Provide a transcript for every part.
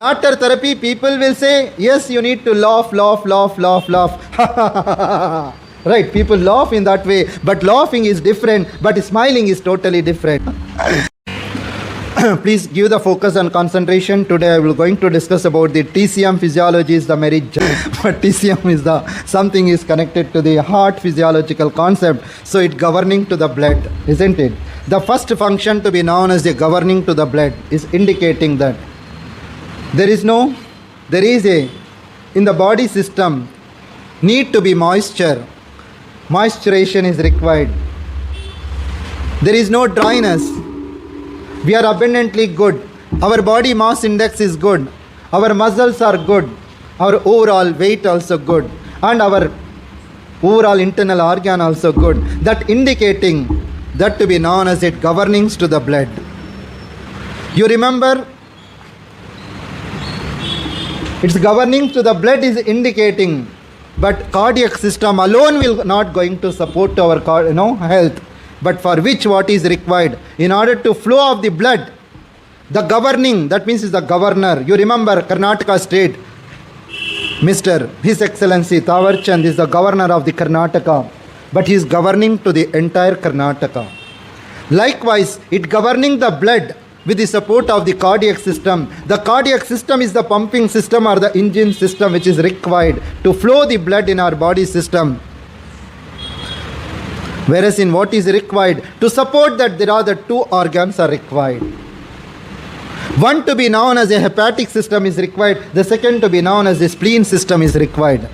After therapy, people will say, yes, you need to laugh. Right, people laugh in that way, but laughing is different, but smiling is totally different. Please give the focus and concentration. Today I will going to discuss about the TCM physiology is the merit. But TCM is the something is connected to the heart physiological concept. So it governing to the blood, isn't it? The first function to be known as the governing to the blood is indicating that there is a, in the body system, need to be moisture. Moisturization is required. There is no dryness. We are abundantly good. Our body mass index is good. Our muscles are good. Our overall weight also good. And our overall internal organ also good. That indicating that to be known as it governings to the blood. You remember, its governing to the blood is indicating, but cardiac system alone will not going to support our health. But for which what is required? In order to flow of the blood, the governing, that means is the governor. You remember Karnataka state, His Excellency Tawarchand is the governor of the Karnataka. But he is governing to the entire Karnataka. Likewise, it governing the blood with the support of the cardiac system. The cardiac system is the pumping system or the engine system which is required to flow the blood in our body system. Whereas in what is required to support that, there are the two organs are required. One to be known as a hepatic system is required. The second to be known as the spleen system is required.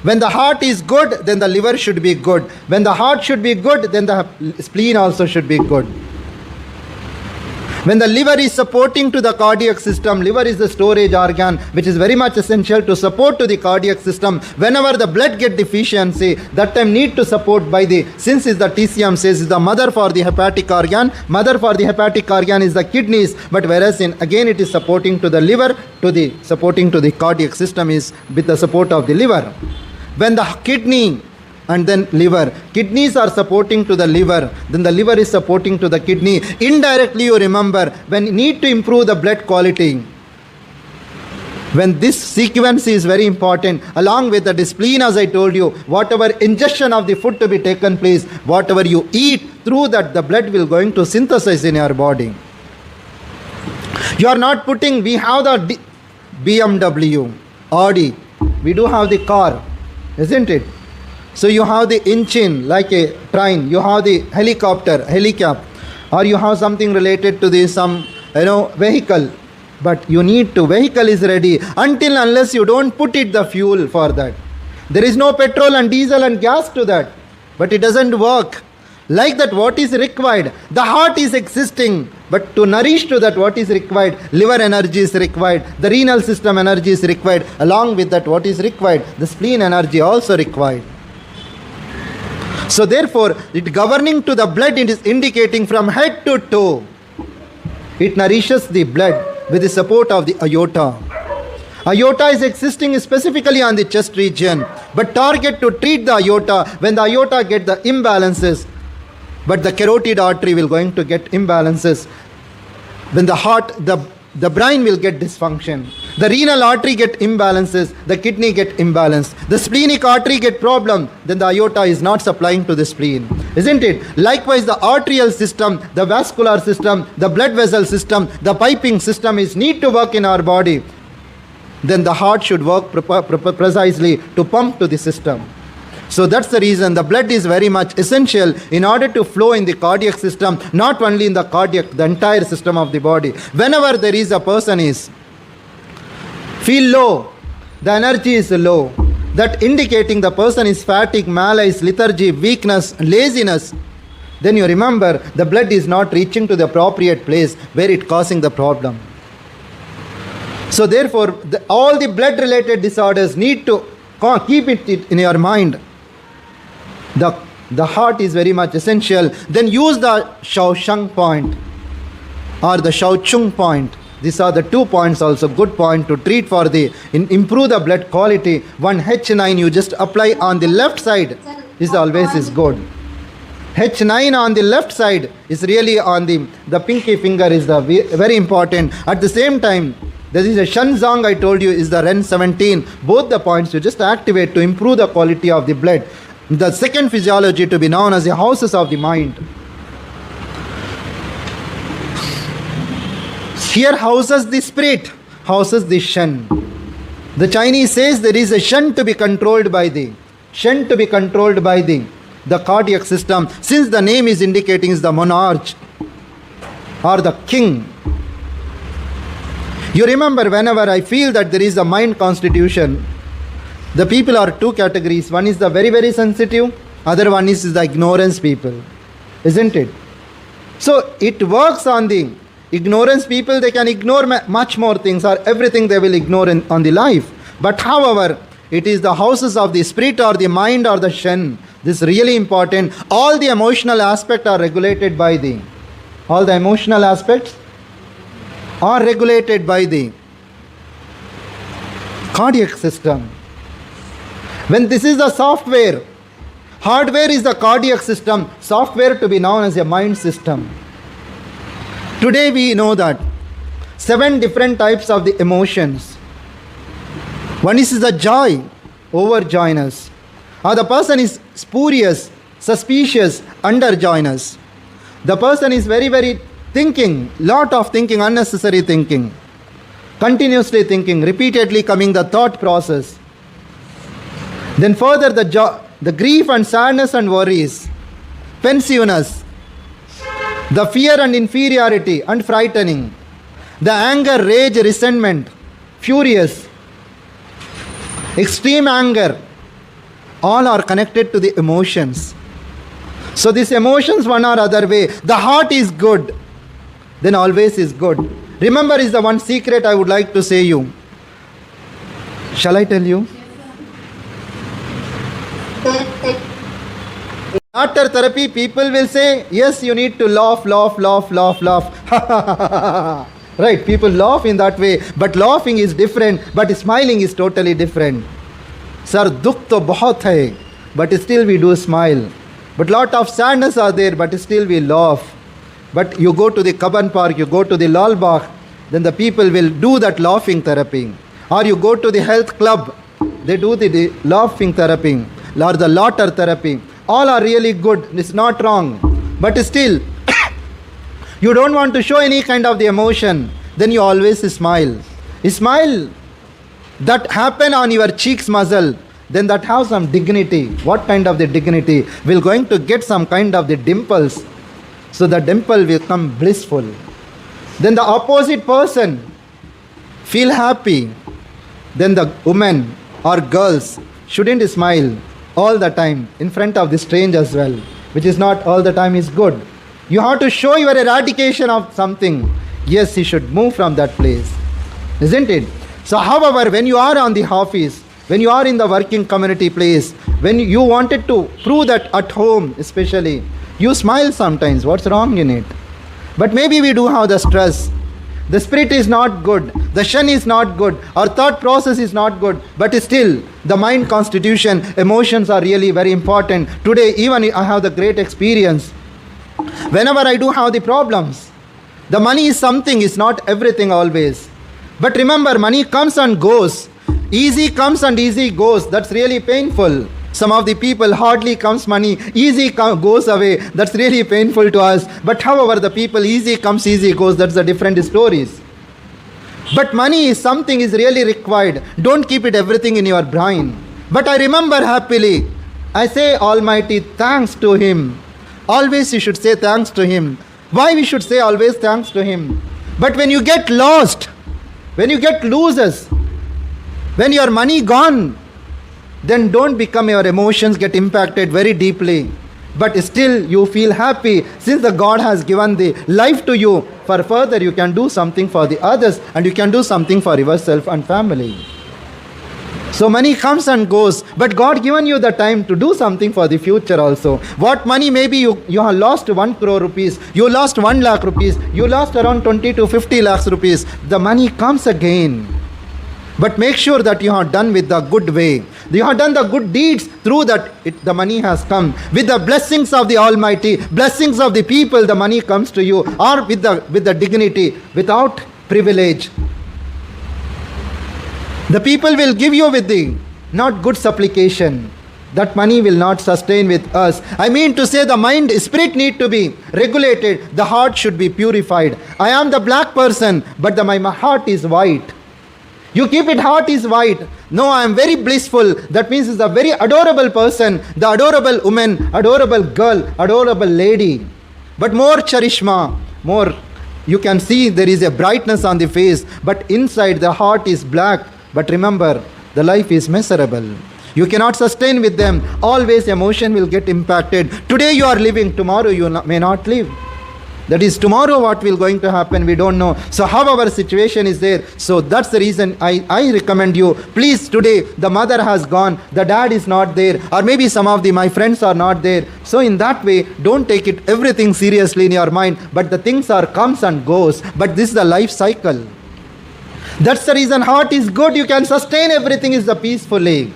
When the heart is good, then the liver should be good. When the heart should be good, then the spleen also should be good. When the liver is supporting to the cardiac system, liver is the storage organ which is very much essential to support to the cardiac system. Whenever the blood get deficiency, that time need to support by the, since is the TCM says is the mother for the hepatic organ, mother for the hepatic organ is the kidneys, but whereas in again it is supporting to the liver, to the supporting to the cardiac system is with the support of the liver. When the kidney and then liver, kidneys are supporting to the liver, then the liver is supporting to the kidney. Indirectly you remember, when you need to improve the blood quality, when this sequence is very important, along with the spleen, as I told you, whatever ingestion of the food to be taken place, whatever you eat, through that the blood will going to synthesize in your body. You are not putting, we have the BMW, Audi, we do have the car, isn't it? So you have the engine like a train, you have the helicopter, helicap, or you have something related to the some vehicle. But you need to, vehicle is ready until unless you don't put it the fuel for that. There is no petrol and diesel and gas to that, but it doesn't work. Like that, what is required? The heart is existing, but to nourish to that what is required? Liver energy is required, the renal system energy is required. Along with that, what is required? The spleen energy also required. So therefore, it governing to the blood, it is indicating from head to toe. It nourishes the blood with the support of the aorta. Aorta is existing specifically on the chest region, but target to treat the aorta when the aorta get the imbalances, but the carotid artery will going to get imbalances. When the heart, the brain will get dysfunction. The renal artery get imbalances, the kidney get imbalanced. The splenic artery get problem, then the aorta is not supplying to the spleen. Isn't it? Likewise, the arterial system, the vascular system, the blood vessel system, the piping system is need to work in our body. Then the heart should work precisely to pump to the system. So that's the reason the blood is very much essential in order to flow in the cardiac system, not only in the cardiac, the entire system of the body. Whenever there is a person is feel low, the energy is low, that indicating the person is fatigue, malaise, lethargy, weakness, laziness, then you remember the blood is not reaching to the appropriate place where it causing the problem. So therefore, all the blood related disorders need to keep it in your mind. The heart is very much essential. Then use the Shaosheng point or the Shaochung point. These are the 2 points also, good point to treat for the, improve the blood quality. One H9 you just apply on the left side is always is good. H9 on the left side is really on the pinky finger is the very important. At the same time, There is a Shenzong I told you is the Ren 17. Both the points you just activate to improve the quality of the blood. The second physiology to be known as the houses of the mind. Here houses the spirit, houses the Shen. The Chinese says there is a Shen to be controlled by the cardiac system. Since the name is indicating is the monarch or the king. You remember whenever I feel that there is a mind constitution, the people are two categories. One is the very, very sensitive, other one is the ignorance people. Isn't it? So it works on the ignorance people. They can ignore much more things or everything they will ignore on the life. But however, it is the houses of the spirit or the mind or the Shen. This is really important. All the emotional aspects are regulated by the cardiac system. When this is the software, hardware is the cardiac system, software to be known as a mind system. Today we know that 7 different types of the emotions. One is the joy, overjoyness. Or the person is spurious, suspicious, underjoyness. The person is very, very thinking, lot of thinking, unnecessary thinking. Continuously thinking, repeatedly coming the thought process. Then further the grief and sadness and worries, pensiveness, the fear and inferiority and frightening, the anger, rage, resentment, furious, extreme anger, all are connected to the emotions. So these emotions one or other way, the heart is good, then always is good. Remember is the one secret I would like to say you. Shall I tell you? After therapy, people will say, yes, you need to laugh. Right, people laugh in that way, but laughing is different, but smiling is totally different. Sir, dukh to bahut hai, but still we do smile. But lot of sadness are there, but still we laugh. But you go to the Kaban Park, you go to the Lal Bagh, then the people will do that laughing therapy. Or you go to the health club, they do the laughing therapy or the laughter therapy. All are really good, it's not wrong. But still, you don't want to show any kind of the emotion, then you always smile. Smile that happen on your cheeks muscle, then that have some dignity. What kind of the dignity? We're going to get some kind of the dimples. So the dimple will come blissful. Then the opposite person feel happy. Then the women or girls shouldn't smile all the time in front of the stranger as well, which is not all the time is good. You have to show your eradication of something. Yes, you should move from that place. Isn't it? So however, when you are on the office, when you are in the working community place, when you wanted to prove that at home especially, you smile sometimes. What's wrong in it? But maybe we do have the stress. The spirit is not good. The Shen is not good. Our thought process is not good. But still, the mind constitution, emotions are really very important. Today, even I have the great experience. Whenever I do have the problems, the money is something, is not everything always. But remember, money comes and goes. Easy comes and easy goes. That's really painful. Some of the people hardly comes money, easy goes away. That's really painful to us. But however, the people easy comes, easy goes. That's the different stories. But money is something is really required. Don't keep it everything in your brain. But I remember happily, I say Almighty thanks to Him. Always you should say thanks to Him. Why we should say always thanks to Him? But when you get lost, when you get loses, when your money gone, then don't become your emotions get impacted very deeply. But still you feel happy since the God has given the life to you. For further you can do something for the others and you can do something for yourself and family. So money comes and goes, but God given you the time to do something for the future also. What money maybe you have lost 1 crore rupees, you lost 1 lakh rupees, you lost around 20 to 50 lakhs rupees. The money comes again. But make sure that you have done with the good way. You have done the good deeds, through that the money has come. With the blessings of the Almighty, blessings of the people, the money comes to you. Or with the dignity, without privilege. The people will give you with the not good supplication. That money will not sustain with us. I mean to say the mind, spirit need to be regulated. The heart should be purified. I am the black person, but my heart is white. You keep it, heart is white. No, I am very blissful. That means it's a very adorable person, the adorable woman, adorable girl, adorable lady. But more charishma, more you can see there is a brightness on the face, but inside the heart is black. But remember, the life is miserable. You cannot sustain with them. Always emotion will get impacted. Today you are living, tomorrow you may not live. That is, tomorrow what will going to happen, we don't know. So how our situation is there. So that's the reason I recommend you, please, today the mother has gone, the dad is not there, or maybe some of my friends are not there. So in that way, don't take it everything seriously in your mind. But the things are comes and goes. But this is the life cycle. That's the reason heart is good. You can sustain everything is the peacefully.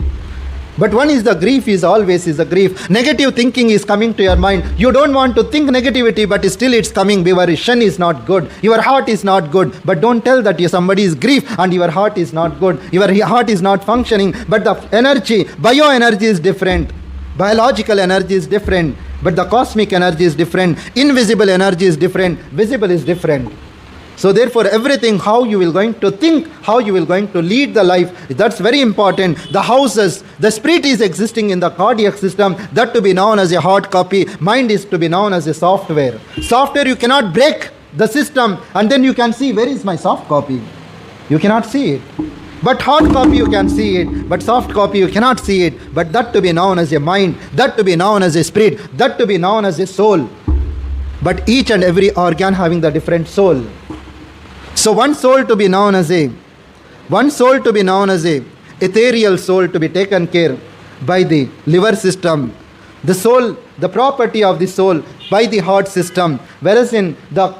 But one is the grief is always is a grief. Negative thinking is coming to your mind. You don't want to think negativity, but still it's coming. Your shin is not good. Your heart is not good. But don't tell that somebody is grief and your heart is not good. Your heart is not functioning. But the energy, bioenergy is different. Biological energy is different. But the cosmic energy is different. Invisible energy is different. Visible is different. So therefore everything, how you will going to think, how you will going to lead the life, that's very important. The houses, the spirit is existing in the cardiac system, that to be known as a hard copy. Mind is to be known as a software. Software you cannot break the system and then you can see where is my soft copy. You cannot see it. But hard copy you can see it, but soft copy you cannot see it. But that to be known as a mind, that to be known as a spirit, that to be known as a soul. But each and every organ having the different soul. So one soul to be known as a ethereal soul to be taken care by the liver system. The soul, the property of the soul by the heart system. Whereas in the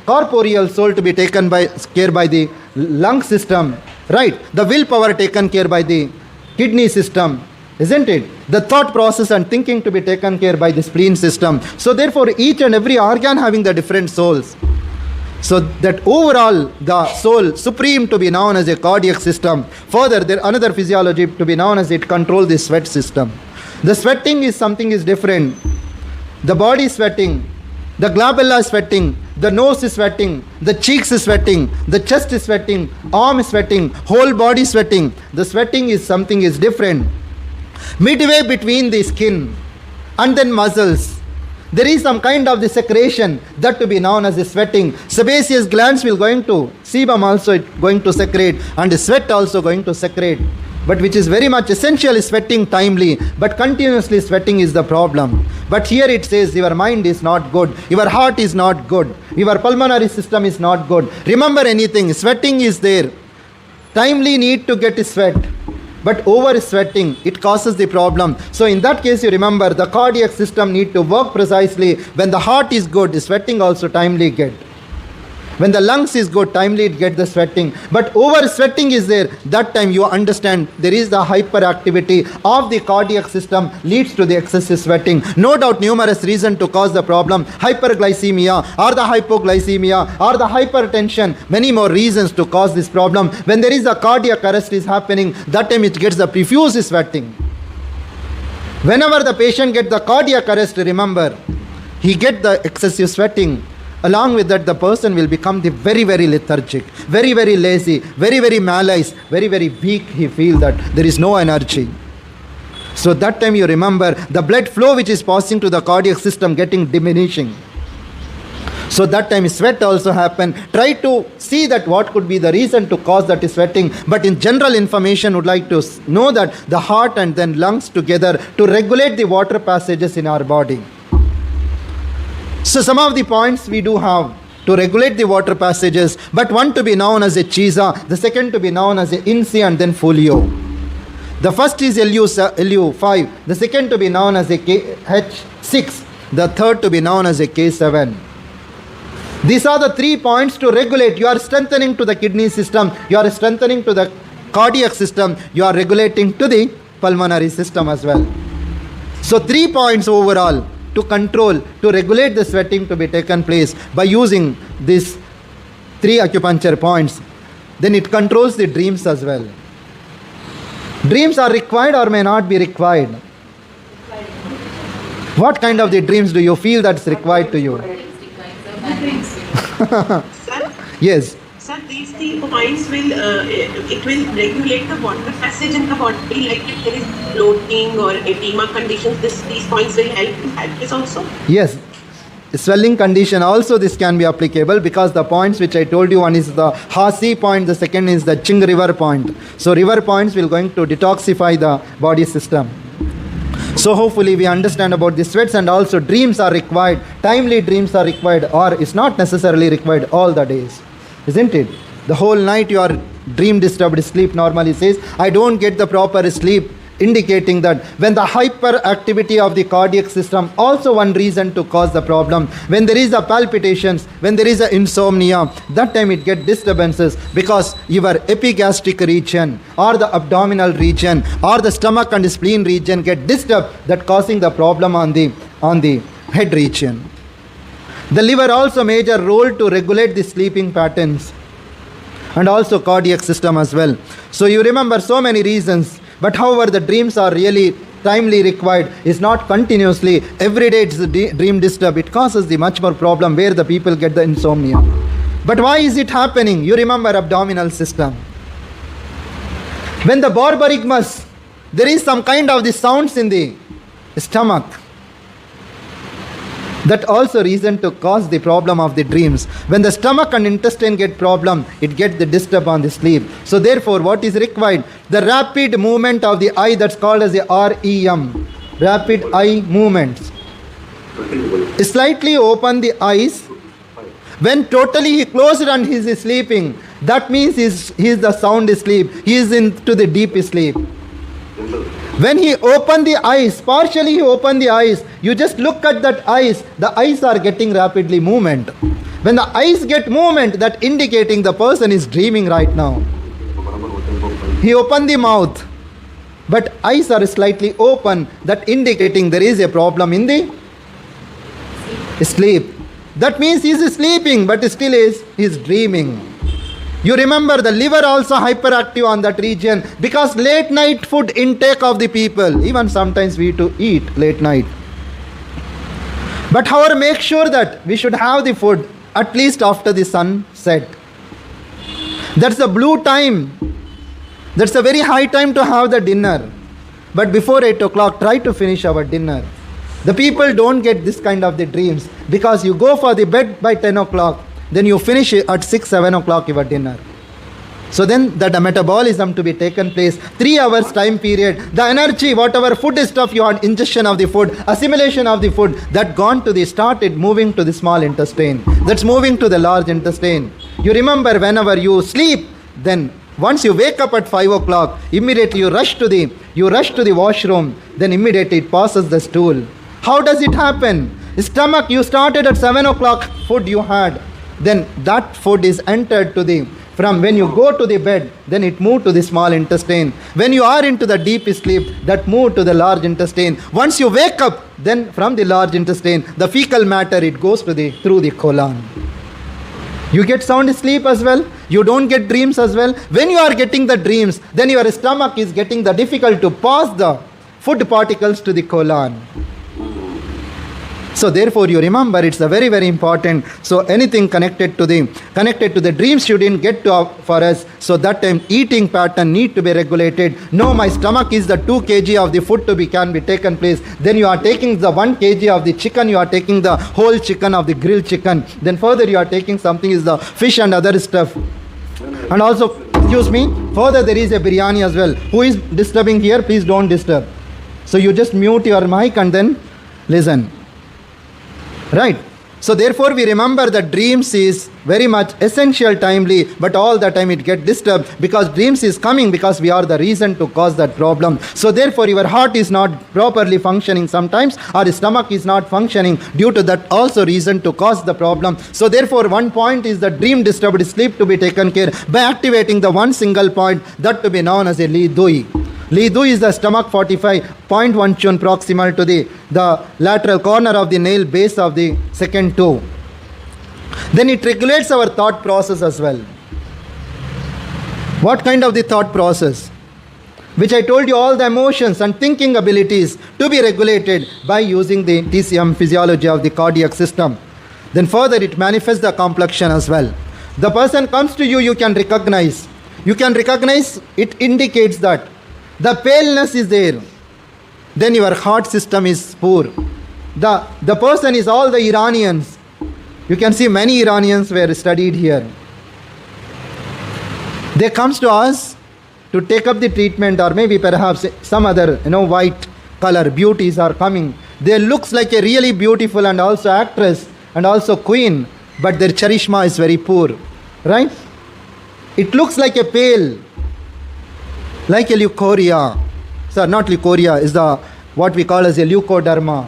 corporeal soul to be taken care by the lung system. Right? The willpower taken care by the kidney system. Isn't it? The thought process and thinking to be taken care by the spleen system. So therefore each and every organ having the different souls. So that overall the soul supreme to be known as a cardiac system. Further there another physiology to be known as it controls the sweat system. The sweating is something is different. The body is sweating, the glabella is sweating, the nose is sweating, the cheeks is sweating, the chest is sweating, arm is sweating, whole body is sweating. The sweating is something is different. Midway between the skin and then muscles, there is some kind of the secretion that to be known as the sweating. Sebaceous glands will going to, sebum also going to secrete and the sweat also going to secrete. But which is very much essential is sweating timely, but continuously sweating is the problem. But here it says your mind is not good, your heart is not good, your pulmonary system is not good. Remember anything, sweating is there. Timely need to get sweat. But over sweating, it causes the problem. So in that case, you remember the cardiac system need to work precisely. When the heart is good, sweating also timely get. When the lungs is good, timely it get the sweating. But over sweating is there, that time you understand there is the hyperactivity of the cardiac system leads to the excessive sweating. No doubt numerous reasons to cause the problem. Hyperglycemia or the hypoglycemia or the hypertension. Many more reasons to cause this problem. When there is a cardiac arrest is happening, that time it gets the profuse sweating. Whenever the patient gets the cardiac arrest, remember, he get the excessive sweating. Along with that, the person will become the very, very lethargic, very, very lazy, very, very malaise, very, very weak. He feels that there is no energy. So that time you remember the blood flow which is passing to the cardiac system getting diminishing. So that time sweat also happen. Try to see that what could be the reason to cause that sweating. But in general information would like to know that the heart and then lungs together to regulate the water passages in our body. So some of the points we do have to regulate the water passages, but one to be known as a Chisa, the second to be known as a Insi and then Folio. The first is LU5, the second to be known as a KH6, the third to be known as a K7. These are the 3 points to regulate. You are strengthening to the kidney system, you are strengthening to the cardiac system, you are regulating to the pulmonary system as well. So 3 points overall to control, to regulate the sweating to be taken place by using these 3 acupuncture points. Then it controls the dreams as well. Dreams are required or may not be required? What kind of the dreams do you feel that's required to you? Yes. Sir, these 3 points will it will regulate the water passage in the body. Like if there is bloating or edema conditions, these points will help in that case also. Yes. Swelling condition also this can be applicable, because the points which I told you, one is the Hasi point, the second is the Ching river point. So river points will going to detoxify the body system. So hopefully we understand about the sweats, and also dreams are required. Timely dreams are required, or it's not necessarily required all the days. Isn't it? The whole night you are dream disturbed. Sleep normally says, I don't get the proper sleep, indicating that when the hyperactivity of the cardiac system, also one reason to cause the problem. When there is a palpitations, when there is a insomnia, that time it get disturbances, because your epigastric region or the abdominal region or the stomach and spleen region get disturbed, that causing the problem on the head region. The liver also major role to regulate the sleeping patterns, and also cardiac system as well. So you remember so many reasons. But however, the dreams are really timely required. It's not continuously every day it's the dream disturb. It causes the much more problem where the people get the insomnia. But why is it happening? You remember abdominal system. When the borborygmus, there is some kind of the sounds in the stomach. That also reason to cause the problem of the dreams. When the stomach and intestine get problem, it gets the disturb on the sleep. So therefore, what is required? The rapid movement of the eye, that's called as the REM, rapid eye movements. Slightly open the eyes. When totally he closed and he is sleeping, that means he is the sound sleep. He is into the deep sleep. When he open the eyes, partially he open the eyes, you just look at that eyes, the eyes are getting rapidly movement. When the eyes get movement, that indicating the person is dreaming right now. He opened the mouth, but eyes are slightly open, that indicating there is a problem in the sleep. That means he is sleeping, but still he is dreaming. You remember the liver also hyperactive on that region, because late night food intake of the people, even sometimes we to eat late night. But however, make sure that we should have the food at least after the sun set. That's the blue time. That's a very high time to have the dinner. But before 8 o'clock, try to finish our dinner. The people don't get this kind of the dreams, because you go for the bed by 10 o'clock. Then you finish it at 6, 7 o'clock your dinner. So then the metabolism to be taken place, 3 hours time period, the energy, whatever food stuff you had, ingestion of the food, assimilation of the food, that gone to the, started moving to the small intestine. That's moving to the large intestine. You remember whenever you sleep, then once you wake up at 5 o'clock, immediately you rush to the washroom, then immediately it passes the stool. How does it happen? Stomach, you started at 7 o'clock, food you had. Then that food is entered to the, from when you go to the bed, then it moved to the small intestine. When you are into the deep sleep, that moved to the large intestine. Once you wake up, then from the large intestine, the fecal matter, it goes to the, through the colon. You get sound sleep as well. You don't get dreams as well. When you are getting the dreams, then your stomach is getting the difficult to pass the food particles to the colon. So therefore you remember, it's a very, very important. So anything connected to the dreams you didn't get to for us. So that time eating pattern need to be regulated. No, my stomach is the 2 kg of the food to be can be taken place. Then you are taking the 1 kg of the chicken. You are taking the whole chicken of the grilled chicken. Then further you are taking something is the fish and other stuff. And also, excuse me, further there is a biryani as well. Who is disturbing here? Please don't disturb. So you just mute your mic and then listen. Right. So therefore we remember that dreams is very much essential timely, but all the time it get disturbed, because dreams is coming because we are the reason to cause that problem. So therefore your heart is not properly functioning sometimes, or stomach is not functioning, due to that also reason to cause the problem. So therefore one point is the dream disturbed sleep to be taken care by activating the one single point, that to be known as a Li Dui. Li Dui is the stomach 45.1 chun proximal to the lateral corner of the nail base of the second toe. Then it regulates our thought process as well. What kind of the thought process? which I told you, all the emotions and thinking abilities to be regulated by using the TCM physiology of the cardiac system. Then further it manifests the complexion as well. The person comes to you, you can recognize. You can recognize, it indicates that the paleness is there. Then your heart system is poor. The person is all the Iranians. You can see many Iranians were studied here. They comes to us to take up the treatment, or maybe perhaps some other, white color beauties are coming. They looks like a really beautiful and also actress and also queen, but their charisma is very poor, right? It looks like a pale, like a leucorrhea. So not leucorrhea, is the what we call as a leukoderma,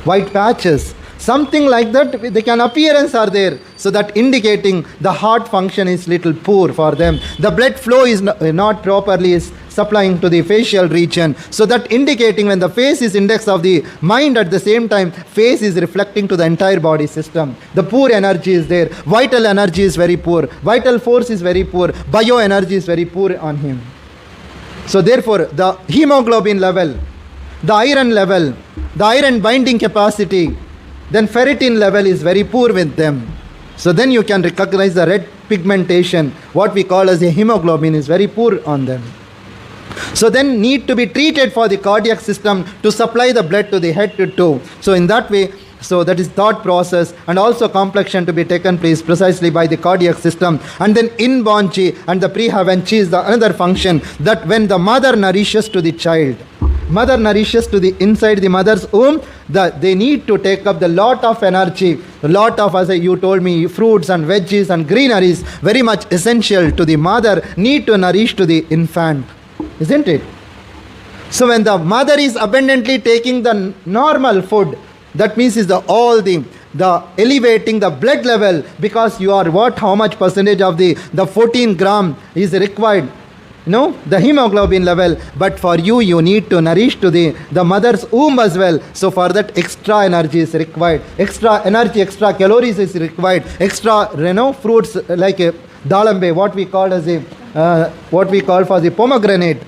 white patches. Something like that, they can appearance are there, so that indicating the heart function is little poor for them. The blood flow is not properly is supplying to the facial region, so that indicating when the face is index of the mind, at the same time face is reflecting to the entire body system. The poor energy is there, vital energy is very poor, vital force is very poor, bioenergy is very poor on him. So therefore the hemoglobin level, the iron level, the iron binding capacity, then ferritin level is very poor with them. So then you can recognize the red pigmentation, what we call as a hemoglobin, is very poor on them. So then need to be treated for the cardiac system to supply the blood to the head to toe. So in that way, so that is thought process, and also complexion to be taken place precisely by the cardiac system. And then inborn chi and the prehaven chi is the another function, that when the mother nourishes to the child, mother nourishes to the inside the mother's womb, they need to take up the lot of energy, lot of, as you told me, fruits and veggies and greeneries, very much essential to the mother, need to nourish to the infant, isn't it? So when the mother is abundantly taking the normal food, that means is all the elevating the blood level, because you are how much percentage of the 14 gram is required, the hemoglobin level, but for you need to nourish to the mother's womb as well. So for that extra energy is required, extra energy, extra calories is required, extra fruits like a dalambe, what we call as a what we call for the pomegranate.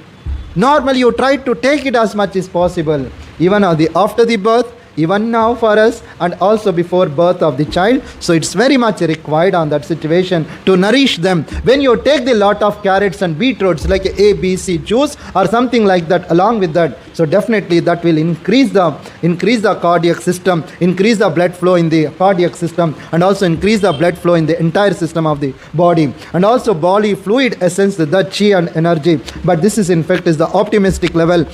Normally you try to take it as much as possible, even after the birth, even now for us, and also before birth of the child. So it's very much required on that situation to nourish them. When you take the lot of carrots and beetroots like A, B, C juice or something like that along with that, so definitely that will increase the cardiac system, increase the blood flow in the cardiac system, and also increase the blood flow in the entire system of the body, and also body fluid essence, the chi and energy. But this is in fact is the optimistic level,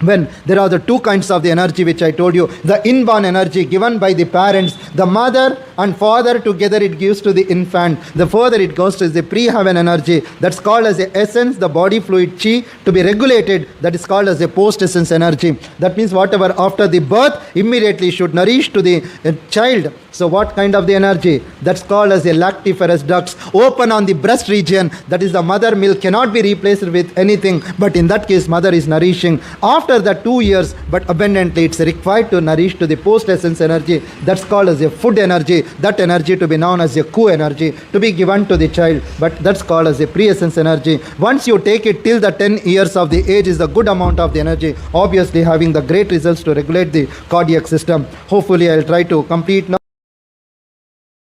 when there are the two kinds of the energy which I told you. The inborn energy given by the parents, the mother and father together, it gives to the infant. The further it goes to the prehaven energy, that's called as the essence, the body fluid chi to be regulated, that is called as a post essence energy. That means whatever after the birth immediately should nourish to the child. So what kind of the energy? That's called as a lactiferous ducts open on the breast region, that is the mother milk cannot be replaced with anything, but in that case mother is nourishing. After the 2 years, but abundantly it's required to nourish to the post essence energy, that's called as a food energy, that energy to be known as a ku energy to be given to the child, but that's called as a pre-essence energy. Once you take it till the 10 years of the age is the good amount of the energy, obviously having the great results to regulate the cardiac system. Hopefully I'll try to complete now.